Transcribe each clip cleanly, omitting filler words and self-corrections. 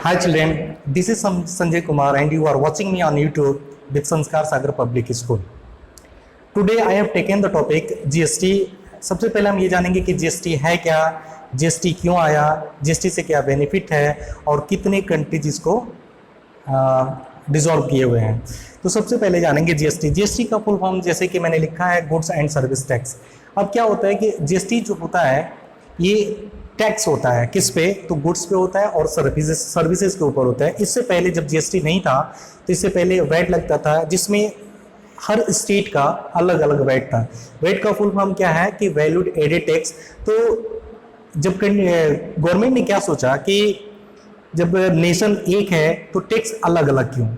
Hi children, this is Sanjay Kumar and you are watching me on YouTube with Sanskar Sagar Public School. Today I have taken the topic GST. सबसे पहले हम ये जानेंगे कि GST है क्या, GST क्यों आया, GST से क्या बेनिफिट है और कितने कंट्रीज इसको डिसॉल्व किए हुए हैं। तो सबसे पहले जानेंगे GST। GST का फुल फॉर्म जैसे कि मैंने लिखा है गुड्स एंड सर्विस टैक्स। अब क्या होता है कि GST जो होता है ये टैक्स होता है किस पे, तो गुड्स पे होता है और सर्विसेज के ऊपर होता है। इससे पहले जब GST नहीं था तो इससे पहले वैट लगता था जिसमें हर स्टेट का अलग अलग वैट था। वैट का फुल फॉर्म क्या है कि वैल्यूड एडेड टैक्स। तो जब गवर्नमेंट ने क्या सोचा कि जब नेशन एक है तो टैक्स अलग अलग क्यों,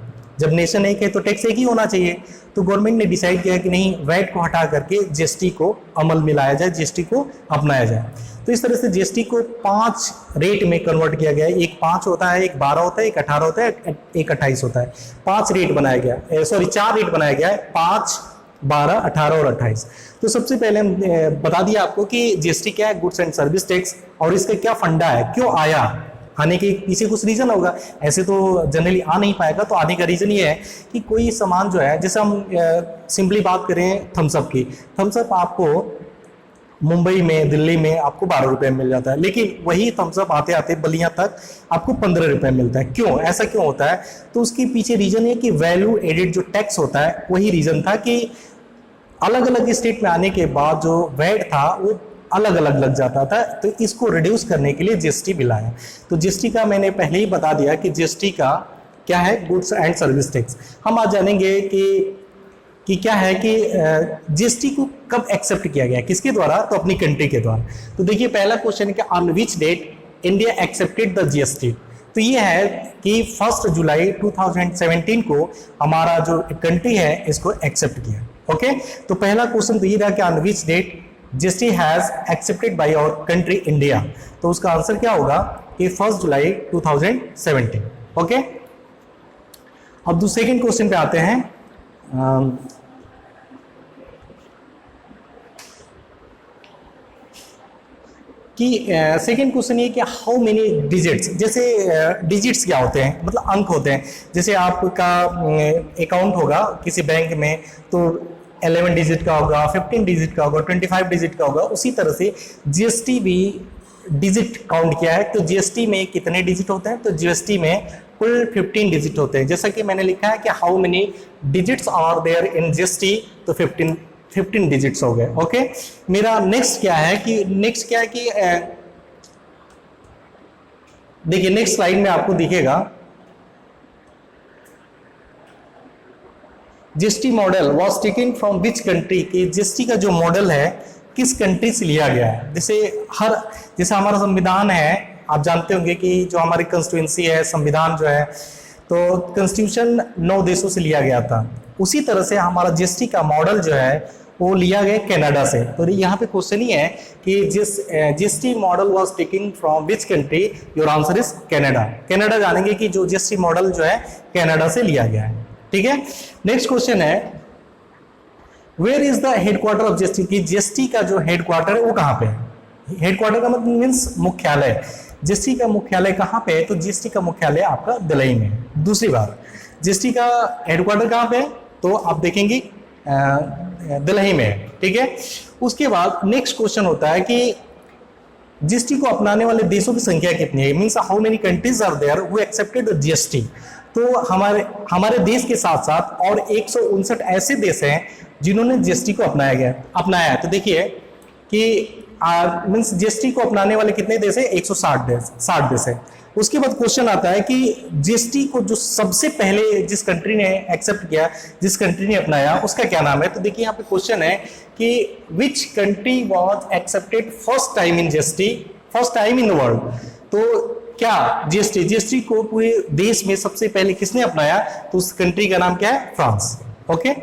जब नेशन एक है तो टैक्स एक ही होना चाहिए। तो गवर्नमेंट ने डिसाइड किया कि नहीं, वैट को हटा करके GST को अमल में लाया जाए, GST को अपनाया जाए। तो इस तरह से GST को 5 रेट में कन्वर्ट किया गया है। एक 5 होता है, एक 12 होता है, एक 18 होता है, एक 28 होता है। 4 रेट बनाया गया है, 5, 12, 18 और 28। तो सबसे पहले हम बता दिया आपको कि GST क्या है, गुड्स एंड सर्विस टैक्स, और इसका क्या फंडा है, क्यों आया। आने के पीछे कुछ रीजन होगा, ऐसे तो जनरली आ नहीं पाएगा। तो आने का रीजन ये है कि कोई सामान जो है, जैसे हम सिंपली बात करें थम्सअप की, थम्सअप आपको मुंबई में, दिल्ली में आपको 12 रुपए में मिल जाता है, लेकिन वही थम्सअप आते आते बलिया तक आपको 15 रुपए मिलता है। क्यों, ऐसा क्यों होता है? तो उसके पीछे रीजन है कि वैल्यू एडेड जो टैक्स होता है वही रीजन था कि अलग अलग स्टेट में आने के बाद जो वैट था वो अलग अलग लग जाता था। तो इसको रिड्यूस करने के लिए GST बिल आया। तो GST का मैंने पहले ही बता दिया कि GST का क्या है, गुड्स एंड सर्विस टैक्स। हम आज जानेंगे कि क्या है कि GST को कब एक्सेप्ट किया गया, किसके द्वारा, तो अपनी कंट्री के द्वारा। तो देखिए पहला क्वेश्चन है कि on which date India accepted the GST। तो ये है कि 1 जुलाई 2017 को हमारा जो कंट्री है इसको एक्सेप्ट किया। ओके, तो पहला क्वेश्चन तो ये रहा कि on which date GST has accepted by our country India. तो उसका आंसर क्या होगा कि 1 जुलाई 2017। ओके, अब सेकंड क्वेश्चन पे आते हैं। कि सेकेंड क्वेश्चन ये कि हाउ मेनी डिजिट्स, जैसे डिजिट्स क्या होते हैं, मतलब अंक होते हैं। जैसे आपका अकाउंट होगा किसी बैंक में तो 11 डिजिट का होगा, 15 डिजिट का होगा, 25 डिजिट का होगा। उसी तरह से GST भी डिजिट काउंट किया है। तो GST में कितने डिजिट होते हैं, तो GST में कुल 15 डिजिट होते हैं। जैसा कि मैंने लिखा है कि how many digits are there in GST, तो 15 डिजिट्स हो गए। ओके, मेरा नेक्स्ट क्या है कि देखिए नेक्स्ट स्लाइड में आपको दिखेगा GST model was taken from which country, कि GST का जो मॉडल है किस कंट्री से लिया गया है। जैसे हमारा संविधान है, आप जानते होंगे कि जो हमारी कॉन्स्टिट्यूएंसी है, संविधान जो है, तो कॉन्स्टिट्यूशन 9 देशों से लिया गया था। उसी तरह से हमारा GST का मॉडल जो है वो लिया गया कनाडा से। तो यहाँ पे क्वेश्चन ही है कि GST model was taken from which country, your answer is Canada. Canada जानेंगे कि जो GST मॉडल जो है कनाडा से लिया गया है। ठीक है, नेक्स्ट क्वेश्चन है where is the headquarter of GST, की GST का जो हेडक्वार्टर है वो कहाँ पे है। हेडक्वार्टर का मतलब मीन्स मुख्यालय। GST का मुख्यालय कहाँ पे है, तो GST का मुख्यालय आपका दिल्ली में है। दूसरी बात, GST का हेडक्वार्टर कहाँ पे है, तो आप देखेंगे दिल्ली में है। ठीक है, उसके बाद नेक्स्ट क्वेश्चन होता है कि GST को अपनाने वाले देशों की संख्या कितनी है, means how many countries are there who accepted the GST। तो हमारे देश के साथ साथ और 159 ऐसे देश हैं जिन्होंने GST को अपनाया है। तो देखिए कि मीन्स GST को अपनाने वाले कितने देश है, 160 देश है। उसके बाद क्वेश्चन आता है कि GST को जो सबसे पहले जिस कंट्री ने एक्सेप्ट किया, जिस कंट्री ने अपनाया, उसका क्या नाम है। तो देखिए यहाँ पे क्वेश्चन है कि which country was accepted first time in GST, first time in the world. तो क्या GST को पूरे देश में सबसे पहले किसने अपनाया, तो उस कंट्री का नाम क्या है, फ्रांस। ओके,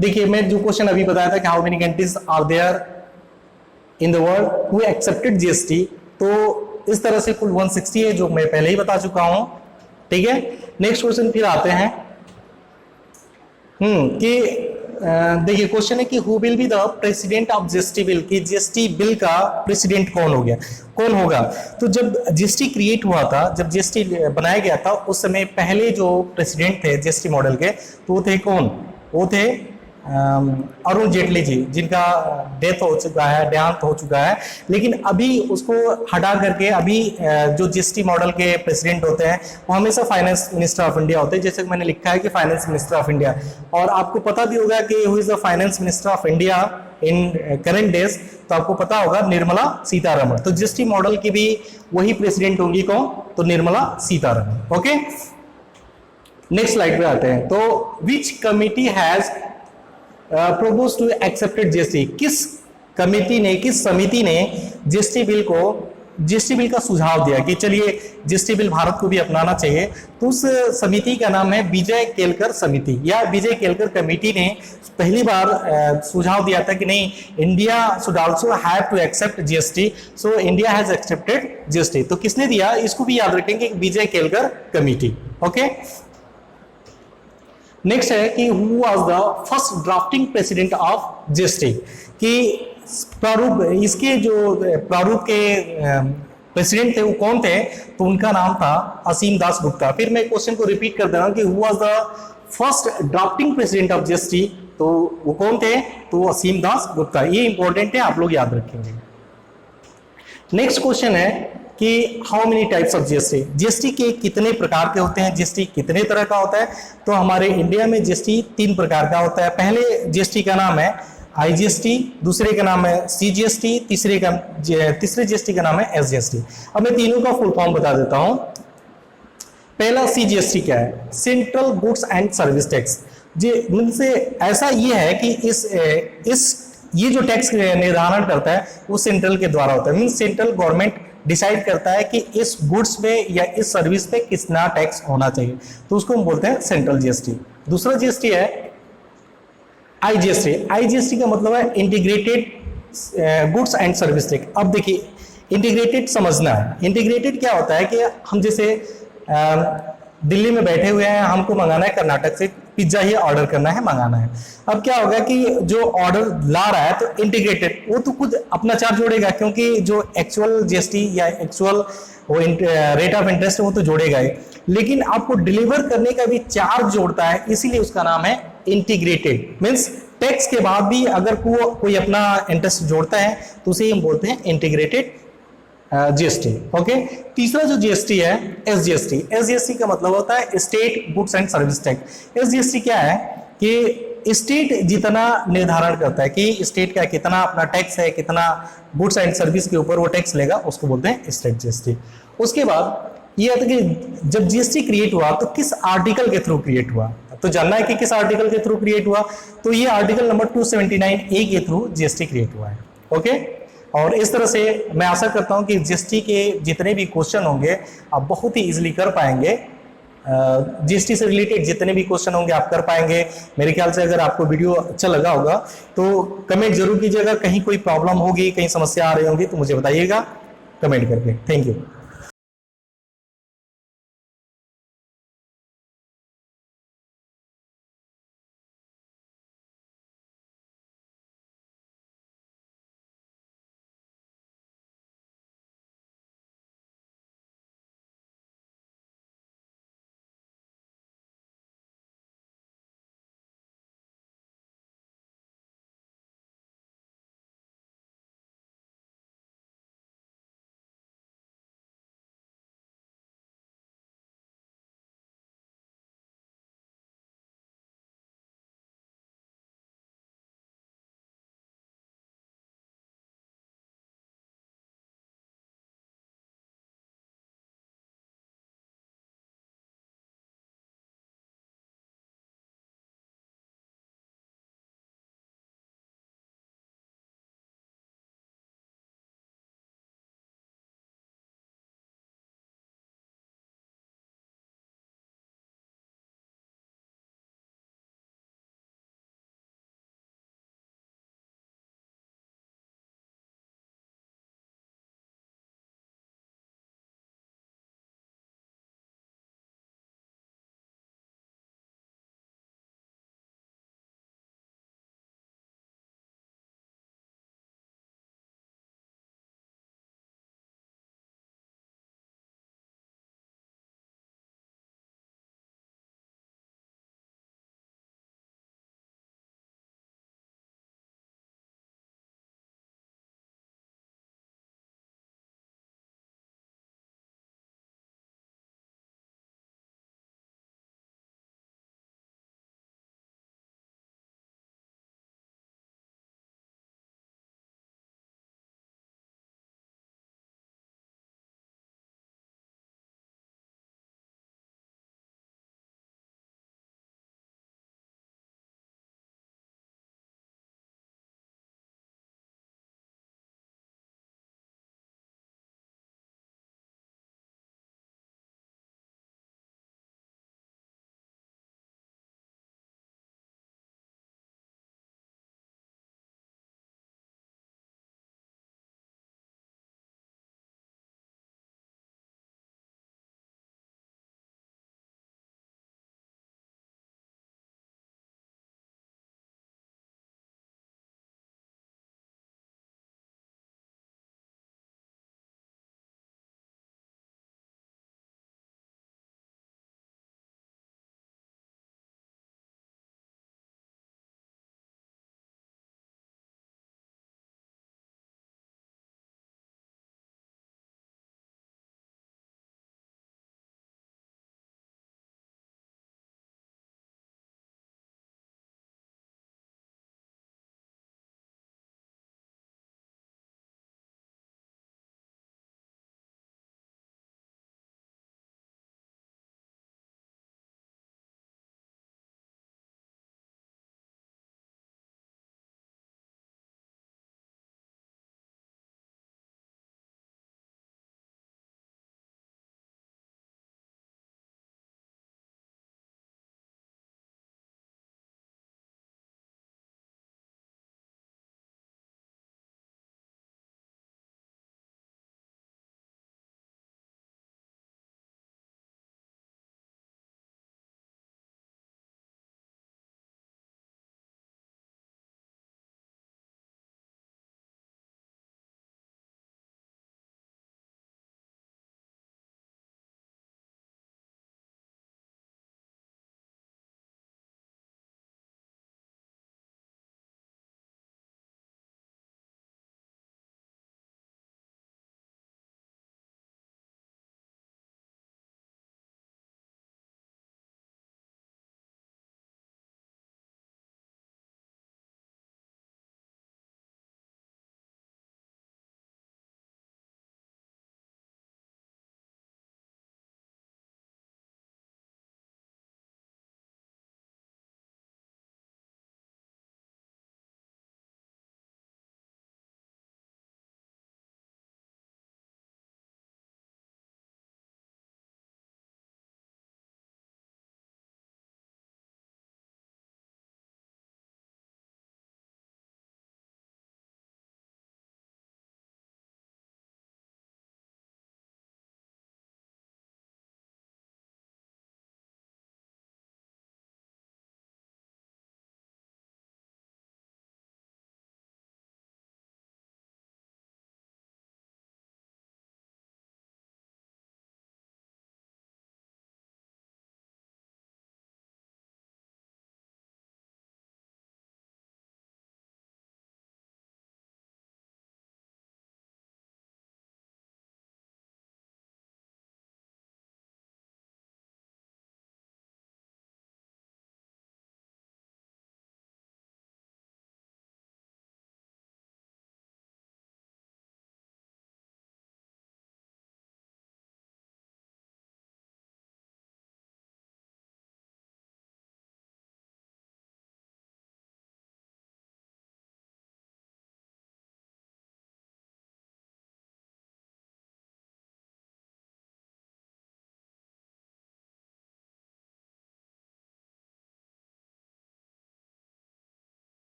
देखिए मैं जो क्वेश्चन अभी बताया था कि how many countries are there in the world who accepted GST, तो इस तरह से कुल 160 है, जो मैं पहले ही बता चुका हूं। ठीक है, नेक्स्ट क्वेश्चन फिर आते हैं कि देखिए क्वेश्चन है कि who will be the president of GST bill, कि जीएसटी बिल का प्रेसिडेंट कौन हो गया, कौन होगा। तो जब जीएसटी क्रिएट हुआ था, जब जीएसटी बनाया गया था, उस समय पहले जो प्रेसिडेंट थे जीएसटी मॉडल के, तो वो थे कौन, वो थे अरुण जेटली जी, जिनका डेथ हो चुका है, देहांत हो चुका है। लेकिन अभी उसको हटा करके अभी जो जीएसटी मॉडल के प्रेसिडेंट होते हैं वो हमेशा फाइनेंस मिनिस्टर ऑफ इंडिया होते हैं, जैसे मैंने लिखा है कि फाइनेंस मिनिस्टर ऑफ इंडिया। और आपको पता भी होगा कि who is the finance minister of India in current days, तो आपको पता होगा निर्मला सीतारमण। तो जीएसटी मॉडल की भी वही प्रेसिडेंट होंगी कौन, तो Nirmala Sitharaman. Okay, next slide पे आते हैं। तो विच committee has propose to accepted GST, किस कमिटी ने, किस समिति ने जीएसटी बिल का सुझाव दिया कि चलिए जीएसटी बिल भारत को भी अपनाना चाहिए। तो उस समिति का नाम है विजय केलकर समिति, या विजय केलकर कमेटी ने पहली बार सुझाव दिया था कि नहीं, India should also have to accept GST, so India has accepted GST. तो किसने दिया, इसको भी याद रखेंगे, विजय केलकर कमेटी। ओके, नेक्स्ट है कि who was the first drafting president of GST, कि प्रारूप, इसके जो प्रारूप के प्रेसिडेंट थे वो कौन थे, तो उनका नाम था असीम दास गुप्ता। फिर मैं क्वेश्चन को रिपीट कर दे रहा हूं कि who was the first drafting president of GST, तो वो कौन थे, तो असीम दास गुप्ता। ये इंपॉर्टेंट है, आप लोग याद रखेंगे। नेक्स्ट क्वेश्चन है कि how many types of GST, GST के कितने प्रकार के होते हैं, जीएसटी कितने तरह का होता है। तो हमारे इंडिया में जीएसटी 3 प्रकार का होता है। पहले जीएसटी का नाम है आईजीएसटी, दूसरे का नाम है सीजीएसटी, तीसरे जीएसटी का नाम है एसजीएसटी। अब मैं तीनों का फुल फॉर्म बता देता हूं। पहला सीजीएसटी क्या है, central goods and service tax. जिनसे ऐसा ये है कि ये जो टैक्स निर्धारण करता है वो सेंट्रल के द्वारा होता है, मीन सेंट्रल गवर्नमेंट डिसाइड करता है कि इस गुड्स पे या इस सर्विस पे कितना टैक्स होना चाहिए, तो उसको हम बोलते हैं सेंट्रल जीएसटी। दूसरा जीएसटी है आईजीएसटी। आईजीएसटी का मतलब है integrated goods and service tax. अब देखिए इंटीग्रेटेड समझना है, इंटीग्रेटेड क्या होता है कि हम जैसे दिल्ली में बैठे हुए हैं, हमको मंगाना है कर्नाटक से पिज्जा ही ऑर्डर करना है, मंगाना है। अब क्या होगा कि जो ऑर्डर ला रहा है तो इंटीग्रेटेड, वो तो खुद अपना चार्ज जोड़ेगा, क्योंकि जो एक्चुअल जीएसटी या एक्चुअल वो रेट ऑफ इंटरेस्ट है वो तो जोड़ेगा ही, लेकिन आपको डिलीवर करने का भी चार्ज जोड़ता है, इसीलिए उसका नाम है इंटीग्रेटेड। मीन्स टैक्स के बाद भी अगर कोई अपना इंटरेस्ट जोड़ता है तो उसे हम बोलते हैं इंटीग्रेटेड जीएसटी। ओके, तीसरा जो जीएसटी है एसजीएसटी। एसजीएसटी का मतलब होता है state goods and service tax. SGST क्या है कि स्टेट जितना निर्धारण करता है कि स्टेट का कितना अपना टैक्स है, कितना गुड्स एंड सर्विस के ऊपर वो टैक्स लेगा, उसको बोलते हैं स्टेट जीएसटी। उसके बाद ये आता है कि जब जीएसटी क्रिएट हुआ तो किस आर्टिकल के थ्रू क्रिएट हुआ, तो जानना है कि किस आर्टिकल के थ्रू क्रिएट हुआ, तो ये आर्टिकल नंबर 279A के थ्रू जीएसटी क्रिएट हुआ है। ओके, और इस तरह से मैं आशा करता हूं कि जीएसटी के जितने भी क्वेश्चन होंगे आप बहुत ही इजीली कर पाएंगे। जीएसटी से रिलेटेड जितने भी क्वेश्चन होंगे आप कर पाएंगे। मेरे ख्याल से अगर आपको वीडियो अच्छा लगा होगा तो कमेंट जरूर कीजिएगा, कहीं कोई प्रॉब्लम होगी, कहीं समस्या आ रही होगी तो मुझे बताइएगा कमेंट करके। Thank you.